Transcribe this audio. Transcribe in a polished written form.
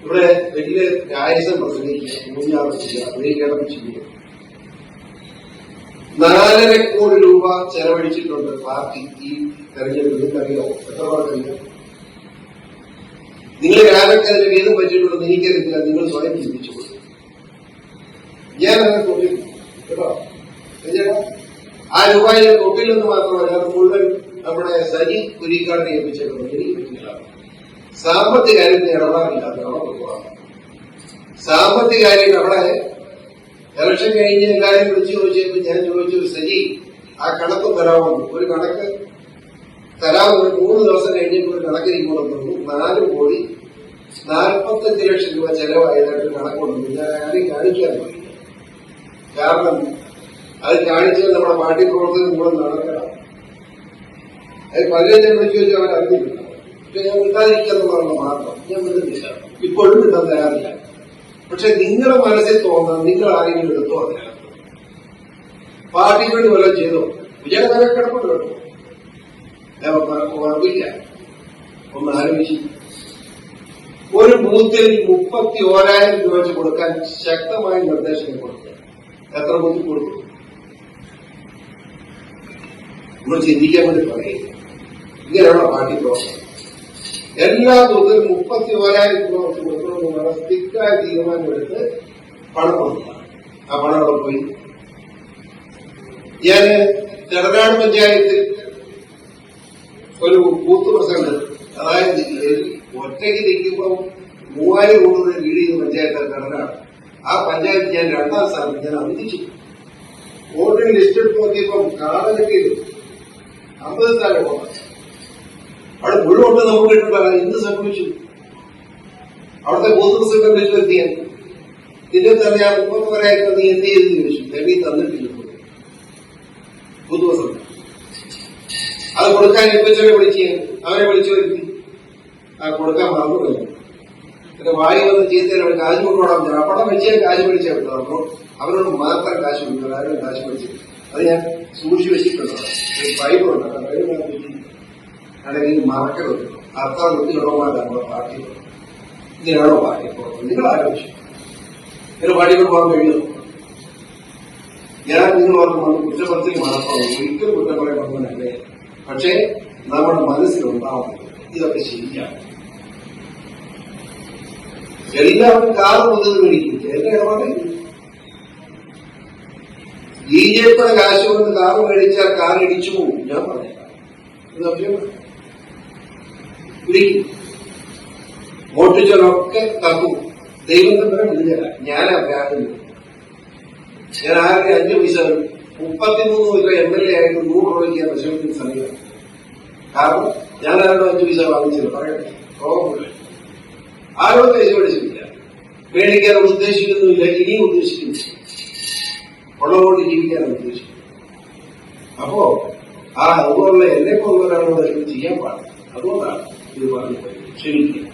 ഇവിടെ വലിയ രായസം പ്രസംഗിക്കുക, മൂന്നാറ് ചെയ്യുക, അമേരിക്കയുടെ ചെയ്യുക. 4.5 കോടി രൂപ ചെലവഴിച്ചിട്ടുണ്ട് പാർട്ടി ഈ തെരഞ്ഞെടുപ്പ്. നിങ്ങൾക്കറിയോ? എത്ര പേർക്കറിയാം? നിങ്ങൾ ആരൊക്കെ അതിന് വീതം പറ്റിയിട്ടുണ്ടെന്ന് എനിക്കറിയില്ല. നിങ്ങൾ സ്വയം ചിന്തിച്ചു കൊടുക്കും. ഞാൻ അങ്ങനെ തൊട്ടില്ല കേട്ടോ. ആ രൂപയിൽ തൊട്ടില്ലെന്ന് മാത്രമല്ല, അത് മുഴുവൻ നമ്മുടെ സജി കുരിക്കാടിനെ ഏൽപ്പിച്ചേക്കുന്നത്. എനിക്ക് പറ്റില്ല. സാമ്പത്തിക കാര്യത്തിന് ഇടപാടില്ലാതെ അവിടെ പോകാം. സാമ്പത്തിക കാര്യം അവിടെ ഇലക്ഷൻ കഴിഞ്ഞ് എല്ലാവരും വിളിച്ചു ചോദിച്ചപ്പോൾ ഞാൻ ചോദിച്ചു, സജി ആ കണക്ക് തരാമെന്ന്. ഒരു കണക്ക് തരാമെന്ന് 3 ദിവസം കഴിഞ്ഞപ്പോൾ ഒരു കണക്ക് ഇരിക്കുമെന്ന് തോന്നുന്നു. 4,45,00,000 രൂപ ചെലവായതായിട്ട് കണക്കുണ്ടെന്ന് ഞാൻ ആരെയും കാണിക്കാൻ പോയില്ല. കാരണം അത് കാണിച്ചാൽ നമ്മുടെ പാർട്ടി പ്രവർത്തനം കൂടെ നടക്കണം. അത് പലരും ഞാൻ വിളിച്ചു ചോദിച്ചാൽ അവരറിഞ്ഞില്ല. പക്ഷെ ഞാൻ വിട്ടാതിരിക്കാന്നുള്ളതാണ് മാത്രം. ഞാൻ വിടുന്നില്ല, ഇപ്പോഴും വിട്ടാൻ തയ്യാറില്ല. പക്ഷെ നിങ്ങളുടെ മനസ്സിൽ തോന്നാം, നിങ്ങൾ ആരെങ്കിലും എടുത്തോ അതിനകത്ത് പാർട്ടിക്ക് വേണ്ടി വല്ലതും ചെയ്തോ? വിജയനഗര കിടപ്പുണ്ട് കേട്ടോ. ഞാൻ ഉറപ്പില്ല. ഒന്ന് ആലോചിച്ചു. ഒരു ബൂത്തിൽ 31,000 രൂപ വെച്ച് കൊടുക്കാൻ ശക്തമായ നിർദ്ദേശങ്ങൾ കൊടുക്കുക. എത്ര ബൂത്തിൽ കൊടുക്കും? നമ്മൾ ചിന്തിക്കാൻ വേണ്ടി പറയും. ഇങ്ങനെയുള്ള പാർട്ടി പ്രവർത്തനം എല്ലാ ബൂത്തിലും 31,000 രൂപ വെച്ച് കൊടുക്കണമെന്നുള്ള സ്റ്റിക്കായ തീരുമാനമെടുത്ത് പണം കൊടുക്കുക. ആ പണം അവിടെ പോയി. ഞാന് ചെറുനാട് പഞ്ചായത്തിൽ ഒരു ബൂത്ത് പ്രസിഡന്റ്, അതായത് ഒറ്റയ്ക്ക് നിൽക്കുമ്പോൾ 3,000 കൂടുതൽ ലീഡ് ചെയ്ത പഞ്ചായത്ത് ചെറുനാട്. ആ പഞ്ചായത്ത് ഞാൻ 2ാം സ്ഥാനത്ത് ഞാൻ അവതരിച്ചു. വോട്ടിംഗ് ലിസ്റ്റ് എടുത്ത് നോക്കിയപ്പം കാലഘട്ടത്തിൽ 50 സ്ഥാനം പോകാം. അവിടെ മുഴുവൻ നമുക്ക് കിട്ടുന്നില്ല. എന്ത് സംഭവിച്ചു? അവിടുത്തെ ബൂത്ത് പ്രസിഡന്റ് ലിസ്റ്റിലെത്തിയാൽ ഇതിനെ തന്നെ ആ 30 വരെയായിട്ട് നീ എന്ത് ചെയ്തെന്ന് ചോദിച്ചു. രവി തന്നിട്ടില്ല ബൂത്ത് പ്രസിഡന്റ്. അത് കൊടുക്കാൻ എപ്പിച്ചവരെ വിളിച്ച് അവരെ വിളിച്ചു വരുത്തി. ആ കൊടുക്കാൻ മറന്നു കഴിഞ്ഞു. പിന്നെ വായി വന്ന് ചീത്തയിൽ അവർ കാശ് കൊണ്ടുപോകാൻ പറ്റും. പണം വെച്ചാൽ കാശ് പിടിച്ചാൽ കിട്ടും. അപ്പോൾ അവരോട് മാത്രം കാശ് കൊടുക്കും, ആരും കാശ് പിടിച്ചു. അത് ഞാൻ സൂക്ഷിച്ചു വെച്ചിട്ടുണ്ട്. ബൈബിളുണ്ട്. അല്ലെങ്കിൽ മറക്കരുത്. അത്ര വൃത്തിയുള്ളവന്മാരാണ് നമ്മുടെ പാർട്ടി. ഇതിനാണോ പാർട്ടി? നിങ്ങൾ ആലോചിച്ചു ഒരു പാർട്ടിയോട് പോകാൻ കഴിയുന്നു? ഞാൻ നിങ്ങളോർക്കും വന്ന് കുറ്റപ്പെടുത്തി മാത്രമാണ്. ഒരിക്കലും കുറ്റം പറയണമെന്നല്ലേ. പക്ഷേ നമ്മുടെ മനസ്സിലുണ്ടാവുന്നത് ഇതൊക്കെ ശരിയാണ്. എല്ലാവരും കാറ് മുതൽ മേടിക്കും. എന്റെ ഇടപാടില്ല. ബിജെപിയുടെ കാശ് കൊണ്ട് കാറ് മേടിച്ചാൽ കാർ ഇടിച്ചു പോകും. ഞാൻ പറഞ്ഞേക്കാം. മോട്ടിച്ചൊക്കെ തക്കും. ദൈവം തന്നെ വിളിച്ചല്ല. ഞാനാ വ്യാജം. ഞാൻ ആരുടെ 5 പൈസ 33 MLA ആയിട്ട് 100 രൂപയ്ക്ക് പരിശോധിക്കുന്ന സമയമാണ്. കാരണം ഞാൻ ആരോട് 5 പൈസ വാങ്ങിച്ചില്ല. പറയട്ടെ, പ്രോബ്ലം ആരോട് പൈസ മേടിച്ചിട്ടില്ല. മേടിക്കാൻ ഉദ്ദേശിക്കുന്നുമില്ല. ഇനിയും ഉദ്ദേശിക്കുന്നില്ല. ഉള്ളതുകൊണ്ട് ജീവിക്കാനാണ് ഉദ്ദേശിക്കുന്നത്. അപ്പോ അതുപോലുള്ള എന്നെ പോലുള്ളവരാണോ ചെയ്യാൻ പാടില്ല. അതുകൊണ്ടാണ് ഇത് പറഞ്ഞത്. ക്ഷമിക്കുക.